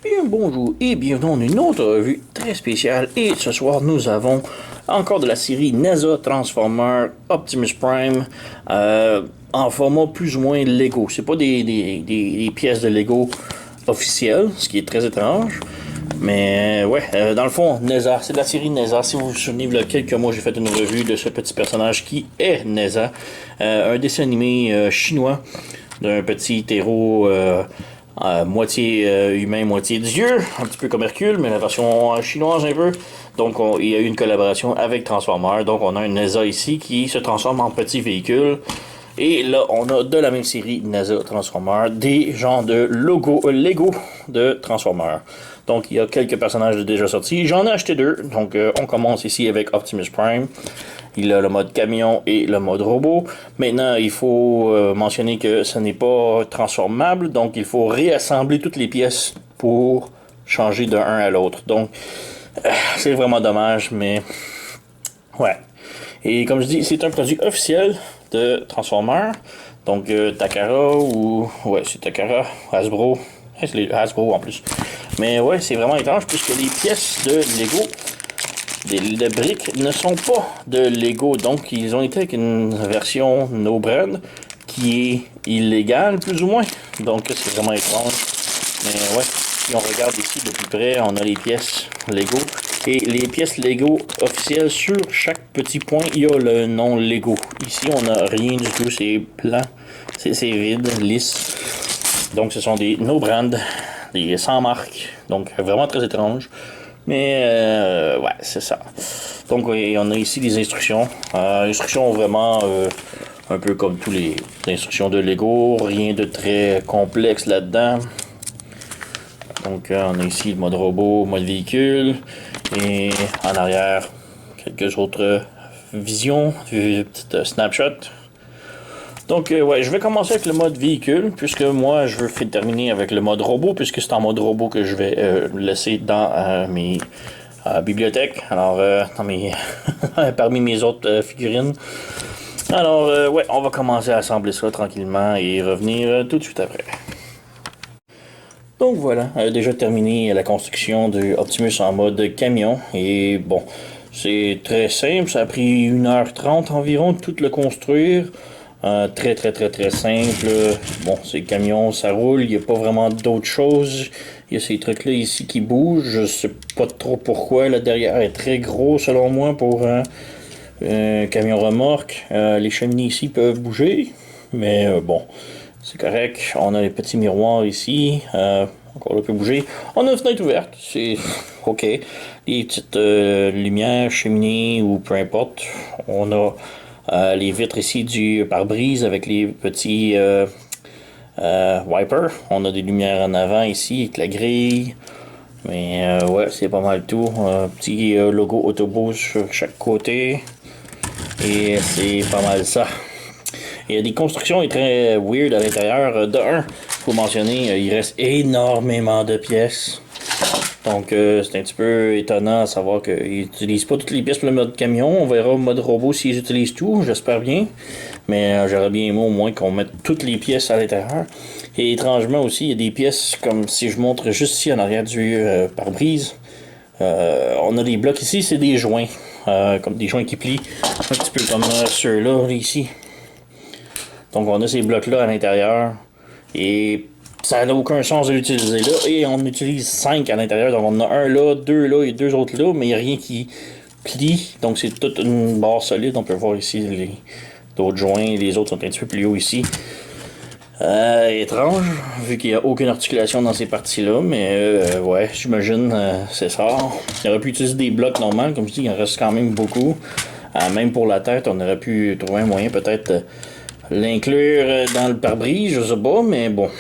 Bien bonjour et bienvenue dans une autre revue très spéciale. Et ce soir, nous avons encore de la série NASA Transformer Optimus Prime en format plus ou moins Lego. C'est pas des pièces de Lego officielles, ce qui est très étrange. Mais ouais, dans le fond, NASA, c'est de la série NASA. Si vous vous souvenez, il y a quelques mois, j'ai fait une revue de ce petit personnage qui est NASA. Un dessin animé chinois d'un petit héros moitié humain, moitié dieu, un petit peu comme Hercule, mais la version chinoise un peu. Donc il y a eu une collaboration avec Transformers. Donc on a un NASA ici qui se transforme en petit véhicule. Et là, on a de la même série NASA Transformers, des genres de Lego de Transformers. Donc, il y a quelques personnages déjà sortis. J'en ai acheté deux. Donc, on commence ici avec Optimus Prime. Il a le mode camion et le mode robot. Maintenant, il faut mentionner que ce n'est pas transformable. Donc, il faut réassembler toutes les pièces pour changer d'un à l'autre. Donc, c'est vraiment dommage, mais ouais. Et comme je dis, c'est un produit officiel de Transformers. Donc Takara ou... Ouais, c'est Takara, Hasbro. C'est Hasbro en plus. Mais ouais, c'est vraiment étrange puisque les pièces de Lego, les briques, ne sont pas de Lego. Donc ils ont été avec une version no brand qui est illégale plus ou moins. Donc c'est vraiment étrange. Mais ouais, si on regarde ici de plus près, on a les pièces Lego. Et les pièces Lego officielles, sur chaque petit point, il y a le nom Lego. Ici, on n'a rien du tout, c'est plat, c'est vide, lisse. Donc, ce sont des no brand, des sans marque. Donc, vraiment très étrange. Mais, ouais, c'est ça. Donc, oui, on a ici les instructions. Instructions vraiment un peu comme tous les instructions de Lego. Rien de très complexe là-dedans. Donc, on a ici le mode robot, mode véhicule. Et en arrière, quelques autres visions, petites snapshots. Donc, ouais, je vais commencer avec le mode véhicule, puisque moi, je veux terminer avec le mode robot, puisque c'est en mode robot que je vais laisser dans mes bibliothèques. Alors, parmi mes autres figurines. Alors, ouais, on va commencer à assembler ça tranquillement et revenir tout de suite après. Donc voilà, déjà terminé la construction de Optimus en mode camion. Et bon, c'est très simple, ça a pris 1h30 environ de tout le construire. Très simple. Bon, c'est camion, ça roule, il n'y a pas vraiment d'autres choses. Il y a ces trucs-là ici qui bougent, je sais pas trop pourquoi. Là derrière est très gros selon moi pour un camion remorque. Les cheminées ici peuvent bouger, mais bon. C'est correct. On a les petits miroirs ici. Encore là, peut bouger. On a une fenêtre ouverte. C'est OK. Les petites lumières, cheminées ou peu importe. On a les vitres ici du pare-brise avec les petits wipers. On a des lumières en avant ici avec la grille. Mais ouais, c'est pas mal tout. Un petit logo Autobus sur chaque côté. Et c'est pas mal ça. Il y a des constructions très weird à l'intérieur. De un, faut mentionner, il reste énormément de pièces. Donc c'est un petit peu étonnant à savoir qu'ils n'utilisent pas toutes les pièces pour le mode camion. On verra au mode robot s'ils utilisent tout, j'espère bien. Mais j'aurais bien aimé au moins qu'on mette toutes les pièces à l'intérieur. Et étrangement aussi, il y a des pièces comme si je montre juste ici en arrière du pare-brise. On a des blocs ici, c'est des joints. Comme des joints qui plient. Un petit peu comme ceux-là ici. Donc on a ces blocs-là à l'intérieur et ça n'a aucun sens de l'utiliser là. Et on utilise 5 à l'intérieur, donc on en a un là, deux là et deux autres là, mais il n'y a rien qui plie. Donc c'est toute une barre solide. On peut voir ici les d'autres joints, les autres sont un petit peu plus hauts ici. Étrange, vu qu'il n'y a aucune articulation dans ces parties-là, mais ouais, j'imagine c'est ça. On aurait pu utiliser des blocs normaux, comme je dis, il en reste quand même beaucoup. Même pour la tête, on aurait pu trouver un moyen peut-être l'inclure dans le pare-brise, je sais pas, mais bon.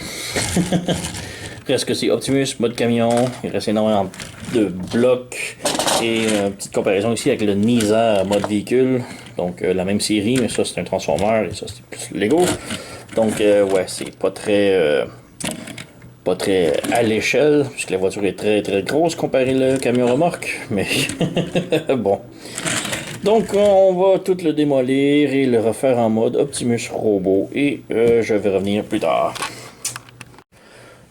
Reste que c'est Optimus, mode camion, il reste énormément de blocs. Et une petite comparaison ici avec le Nisa mode véhicule. Donc la même série, mais ça c'est un Transformer et ça c'est plus Lego. Donc ouais, c'est pas très à l'échelle, puisque la voiture est très grosse comparée au camion remorque. Mais bon. Donc, on va tout le démolir et le refaire en mode Optimus Robot. Et je vais revenir plus tard.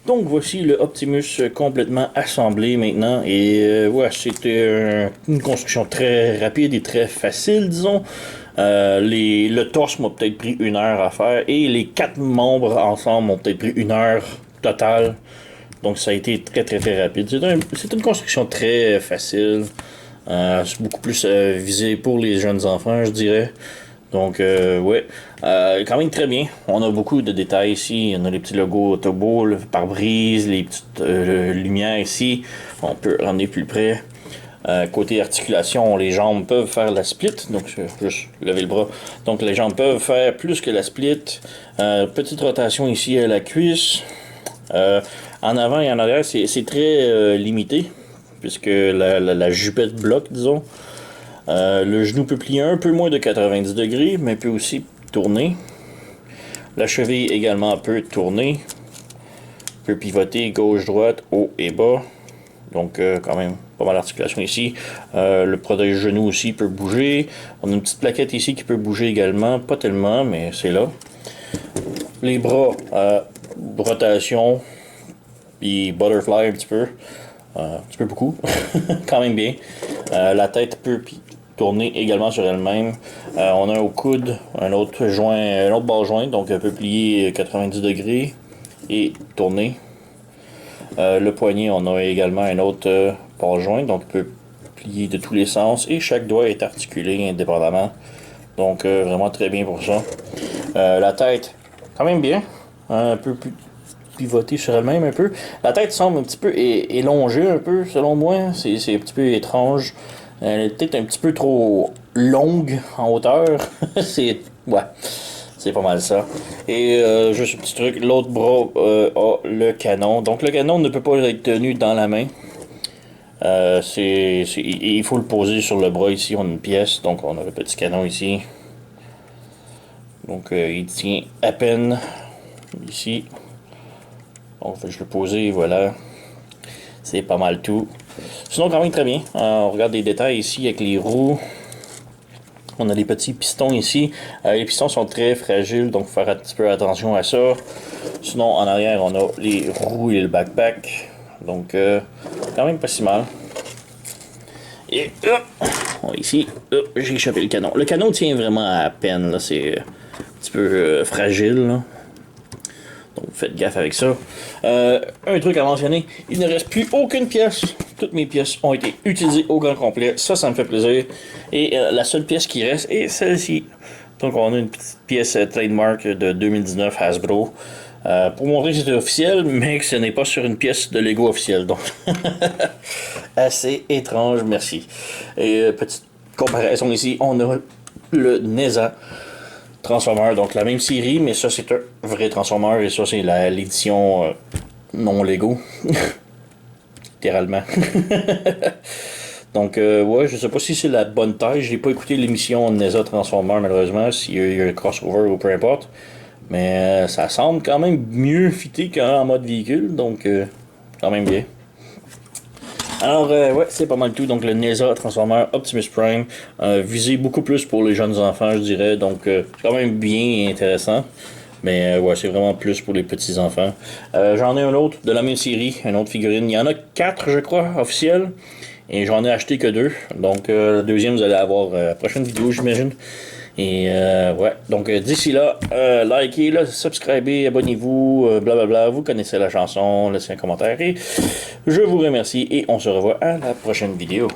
Donc voici le Optimus complètement assemblé maintenant. Et ouais, c'était une construction très rapide et très facile, disons. Le torse m'a peut-être pris 1 heure à faire. Et les 4 membres ensemble m'ont peut-être pris 1 heure totale. Donc ça a été très très très rapide. C'est une construction très facile. C'est beaucoup plus visé pour les jeunes enfants, je dirais. Donc, ouais, quand même très bien. On a beaucoup de détails ici. On a les petits logos Turbo, le pare-brise, les petites lumières ici. On peut ramener plus près. Côté articulation, les jambes peuvent faire la split. Donc, je vais juste lever le bras. Donc, les jambes peuvent faire plus que la split. Petite rotation ici à la cuisse. En avant et en arrière, c'est très limité. Puisque la jupette bloque, disons. Le genou peut plier un peu moins de 90 degrés, mais peut aussi tourner. La cheville également peut tourner. Peut pivoter gauche-droite, haut et bas. Donc quand même pas mal d'articulation ici. Le protège-genou aussi peut bouger. On a une petite plaquette ici qui peut bouger également. Pas tellement, mais c'est là. Les bras, rotation. Puis butterfly un petit peu. Beaucoup. Quand même bien. La tête peut tourner également sur elle-même. On a au coude un autre ball joint, donc elle peut plier 90 degrés et tourner. Le poignet, on a également un autre ball joint, donc il peut plier de tous les sens et chaque doigt est articulé indépendamment. Donc vraiment très bien pour ça. La tête, quand même bien. Un peu plus pivoter sur elle-même un peu. La tête semble un petit peu élongée un peu selon moi. C'est un petit peu étrange. Elle est peut-être un petit peu trop longue en hauteur. Ouais, c'est pas mal ça. Et juste un petit truc, l'autre bras a le canon. Donc le canon ne peut pas être tenu dans la main. Il faut le poser sur le bras ici. On a une pièce, donc on a le petit canon ici. Donc il tient à peine ici. Donc, je vais le poser, voilà. C'est pas mal tout. Sinon, quand même très bien. On regarde les détails ici avec les roues. On a des petits pistons ici. Les pistons sont très fragiles, donc faut faire un petit peu attention à ça. Sinon, en arrière, on a les roues et le backpack. Donc, quand même pas si mal. Et ici, j'ai échappé le canon. Le canon tient vraiment à peine, là. C'est un petit peu fragile, là. Donc faites gaffe avec ça. Un truc à mentionner, il ne reste plus aucune pièce. Toutes mes pièces ont été utilisées au grand complet. Ça me fait plaisir. Et la seule pièce qui reste est celle-ci. Donc on a une petite pièce trademark de 2019 Hasbro. Pour montrer que c'est officiel, mais que ce n'est pas sur une pièce de Lego officielle. Donc assez étrange, merci. Et petite comparaison ici, on a le NESA Transformer, donc la même série, mais ça c'est un vrai Transformer et ça c'est l'édition non Lego. Littéralement. Donc ouais, je sais pas si c'est la bonne taille, j'ai pas écouté l'émission NESA Transformer malheureusement, s'il y a eu un crossover ou peu importe. Mais ça semble quand même mieux fité qu'en mode véhicule, donc quand même bien. Alors, ouais, c'est pas mal tout. Donc, le NESA Transformer Optimus Prime, visé beaucoup plus pour les jeunes enfants, je dirais. Donc, c'est quand même bien intéressant. Mais, ouais, c'est vraiment plus pour les petits enfants. J'en ai un autre de la même série, une autre figurine. Il y en a 4, je crois, officiels. Et j'en ai acheté que 2. Donc, le deuxième, vous allez avoir la prochaine vidéo, j'imagine. Et ouais, donc d'ici là, likez, là, subscribez, abonnez-vous, blablabla, vous connaissez la chanson, laissez un commentaire et je vous remercie et on se revoit à la prochaine vidéo.